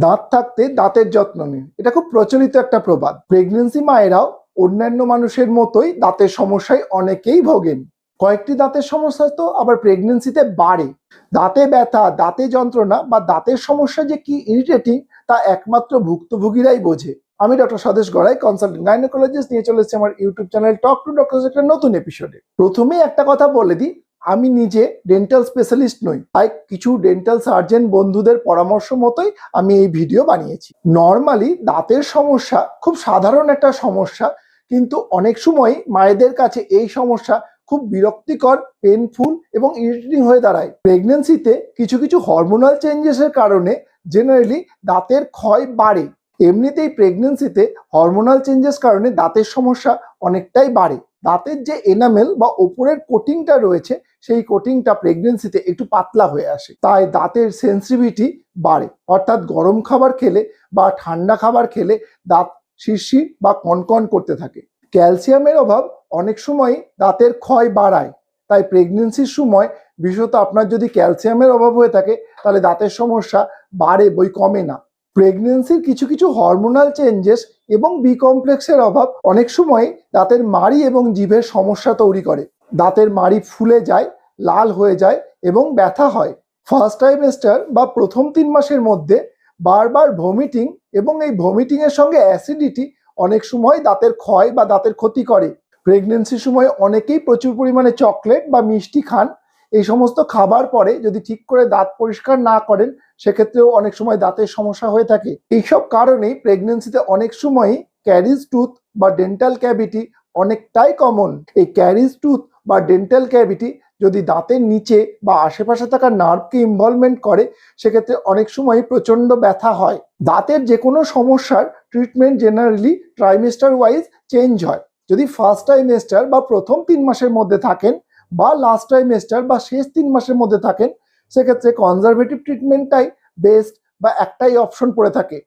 দাঁত থাকতে দাঁতের যত্ন নিন, এটা খুব প্রচলিত একটা প্রবাদ। প্রেগনেন্সি মায়েরাও অন্যান্য মানুষের মতোই দাঁতের সমস্যায় অনেকেই ভোগেন। কয়েকটি দাঁতের সমস্যা তো আবার প্রেগনেন্সিতে বাড়ে। দাঁতে ব্যথা, দাঁতে যন্ত্রণা বা দাঁতের সমস্যা যে কি ইরিটেটিং তা একমাত্র ভুক্তভোগীরাই বোঝে। আমি ডক্টর স্বদেশ গড়াই, কনসালটেন্ট গাইনোকোলজিস্ট, নিয়ে চলে এসেছি আমার YouTube channel talk to doctor একটা নতুন এপিসোডে। প্রথমেই একটা কথা বলে দিই, আমি নিজে ডেন্টাল স্পেশালিস্ট নই, তাই কিছু ডেন্টাল সার্জন বন্ধুদের পরামর্শ মতোই আমি এই ভিডিও বানিয়েছি। নর্মালি দাঁতের সমস্যা খুব সাধারণ একটা সমস্যা, কিন্তু অনেক সময় মায়েদের কাছে এই সমস্যা খুব বিরক্তিকর, পেনফুল এবং ইরিটেটিং হয়ে দাঁড়ায়। প্রেগনেন্সিতে কিছু কিছু হরমোনাল চেঞ্জেসের কারণে জেনারেলি দাঁতের ক্ষয় বাড়ে। এমনিতেই প্রেগনেন্সিতে হরমোনাল চেঞ্জেস কারণে দাঁতের সমস্যা অনেকটাই বাড়ে। দাঁতের যে এনামেল বা ওপরের কোটিংটা রয়েছে, সেই কোটিংটা প্রেগনেন্সিতে একটু পাতলা হয়ে আসে, তাই দাঁতের সেন্সিটিভিটি বাড়ে। অর্থাৎ গরম খাবার খেলে বা ঠান্ডা খাবার খেলে দাঁত শিরশির বা কনকন করতে থাকে। ক্যালসিয়ামের অভাব অনেক সময় দাঁতের ক্ষয় বাড়ায়, তাই প্রেগনেন্সির সময় বিশেষত আপনার যদি ক্যালসিয়ামের অভাব হয়ে থাকে তাহলে দাঁতের সমস্যা বাড়ে, বই কমে না। প্রেগনেন্সির কিছু কিছু হরমোনাল চেঞ্জেস এবং বি কমপ্লেক্সের অভাব অনেক সময় দাঁতের মাড়ি এবং জিভের সমস্যা তৈরি করে। দাঁতের মাড়ি ফুলে যায়, লাল হয়ে যায় এবং ব্যথা হয়। ফার্স্ট ট্রাইমেস্টার বা প্রথম 3 মাসের মধ্যে বারবার ভমিটিং এবং এই ভমিটিং এর সঙ্গে অ্যাসিডিটি অনেক সময় দাঁতের ক্ষয় বা দাঁতের ক্ষতি করে। প্রেগনেন্সির সময় অনেকেই প্রচুর পরিমাণে চকলেট বা মিষ্টি খান। এই সমস্ত খাবার পরে যদি ঠিক করে দাঁত পরিষ্কার না করেন, সেক্ষেত্রেও অনেক সময় দাঁতের সমস্যা হয়ে থাকে। এইসব কারণেই প্রেগনেন্সিতে অনেক সময়ই ক্যারিজ টুথ বা ডেন্টাল ক্যাভিটি অনেকটাই কমন। এই ক্যারিজ টুথ বা ডেন্টাল ক্যাভিটি যদি দাঁতের নিচে বা আশেপাশে থাকা নার্ভকে ইনভলভমেন্ট করে, সেক্ষেত্রে অনেক সময় প্রচন্ড ব্যথা হয়। দাঁতের যে কোনো সমস্যার treatment generally trimester wise change হয়। যদি ফার্স্ট ট্রাইমেস্টার বা প্রথম 3 মাসের মধ্যে থাকেন বা লাস্ট ট্রাইমেস্টার বা শেষ 3 মাসের মধ্যে থাকেন, সেক্ষেত্রে কনজারভেটিভ ট্রিটমেন্টটাই বেস্ট বা একটাই অপশন পড়ে থাকে।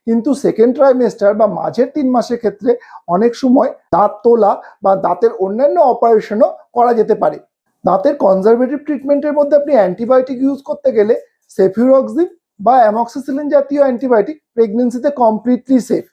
কিন্তু সেকেন্ড ট্রাইমেস্টার বা মাঝের 3 মাসের ক্ষেত্রে অনেক সময় দাঁত তোলা বা দাঁতের অন্যান্য অপারেশনও করা যেতে পারে। দাঁতের কনজারভেটিভ ট্রিটমেন্টের মধ্যে আপনি অ্যান্টিবায়োটিক ইউজ করতে গেলে সেফিউরক্সিন বা অ্যামক্সিসিলিন জাতীয় অ্যান্টিবায়োটিক প্রেগনেন্সিতে কমপ্লিটলি সেফ।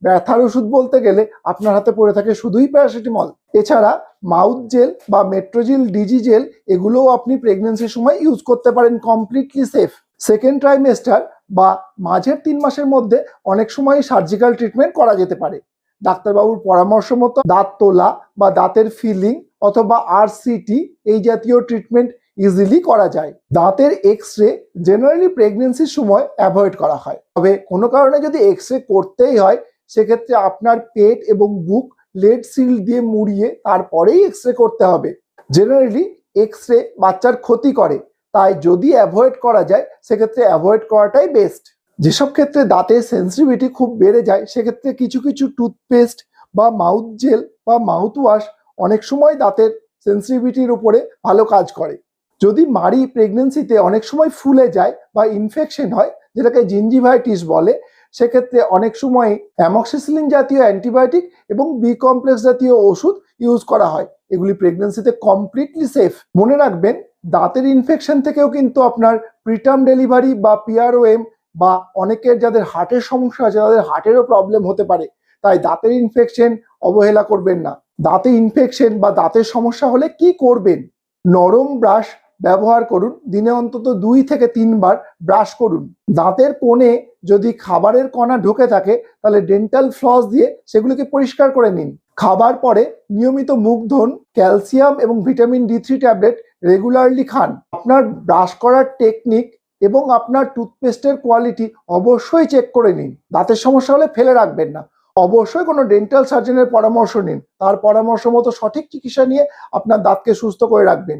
ব্যথার ওষুধ বলতে গেলে আপনার হাতে পড়ে থাকে শুধুই প্যারাসিটামল। এছাড়া মাউথ জেল বা মেট্রোজিল ডিজি জেল, এগুলোও আপনি প্রেগনেন্সির সময় ইউজ করতে পারেন, কমপ্লিটলি সেফ। সেকেন্ড ট্রাইমেস্টার বা মাঝের 3 মাসের মধ্যে অনেক সময় সার্জিক্যাল ট্রিটমেন্ট করা যেতে পারে। ডাক্তারবাবুর পরামর্শ মতো দাঁত তোলা বা দাঁতের ফিলিং অথবা আরসিটি এই জাতীয় ট্রিটমেন্ট ইজিলি করা যায়। দাঁতের এক্স রে জেনারেলি প্রেগনেন্সির সময় অ্যাভয়েড করা হয়, তবে কোনো কারণে যদি এক্স রে করতেই হয়, সেক্ষেত্রে আপনার পেট এবং বুক লেড সিল দিয়ে মুড়িয়ে তারপরেই এক্স রে করতে হবে। জেনারেলি এক্স রে বাচ্চার ক্ষতি করে, তাই যদি অ্যাভয়েড করা যায় সেক্ষেত্রে অ্যাভয়েড করাটাই বেস্ট। যেসব ক্ষেত্রে দাঁতের সেন্সিটিভিটি খুব বেড়ে যায়, সেক্ষেত্রে কিছু কিছু টুথপেস্ট বা মাউথ জেল বা মাউথ ওয়াশ অনেক সময় দাঁতের সেন্সিটিভিটির উপরে ভালো কাজ করে। যদি মাড়ি প্রেগনেন্সিতে অনেক সময় ফুলে যায় বা ইনফেকশন হয়, যেটাকে জিঞ্জিভাইটিস বলে, সেক্ষেত্রে অনেক সময় অ্যামক্সিসিলিন জাতীয় অ্যান্টিবায়োটিক এবং বি কমপ্লেক্স জাতীয় ওষুধ ইউজ করা হয়। এগুলি প্রেগনেন্সিতে কমপ্লিটলি সেফ। মনে রাখবেন, দাঁতের ইনফেকশন থেকেও কিন্তু আপনার প্রিটার্ম ডেলিভারি বা পিআরওএম বা অনেকের যাদের হার্টের সমস্যা আছে তাদের হার্টেরও প্রবলেম হতে পারে। তাই দাঁতের ইনফেকশন অবহেলা করবেন না। দাঁতে ইনফেকশন বা দাঁতের সমস্যা হলে কি করবেন? নরম ব্রাশ ব্যবহার করুন, দিনে অন্তত 2 থেকে 3 বার ব্রাশ করুন। দাঁতের কোণে যদি খাবারের কণা ঢুকে থাকে, তাহলে ডেন্টাল ফ্লস দিয়ে সেগুলিকে পরিষ্কার করে নিন। খাবার পরে নিয়মিত মুখ ধুন। ক্যালসিয়াম এবং ভিটামিন ডি3 ট্যাবলেট রেগুলারলি খান। আপনার ব্রাশ করার টেকনিক এবং আপনার টুথপেস্টের কোয়ালিটি অবশ্যই চেক করে নিন। দাঁতের সমস্যা হলে ফেলে রাখবেন না, অবশ্যই কোনো ডেন্টাল সার্জনের পরামর্শ নিন। তার পরামর্শ মতো সঠিক চিকিৎসা নিয়ে আপনার দাঁতকে সুস্থ করে রাখবেন।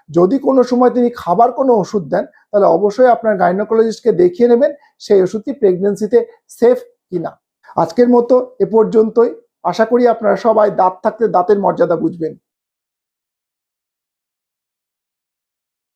যদি কোনো সময় তিনি খাবার কোনো ওষুধ দেন, তাহলে অবশ্যই আপনার গাইনোকোলজিস্টকে দেখিয়ে নেবেন সেই ওষুধটি প্রেগনেন্সিতে সেফ কিনা। আজকের মতো এ পর্যন্তই। আশা করি আপনারা সবাই দাঁত থাকতে দাঁতের মর্যাদা বুঝবেন।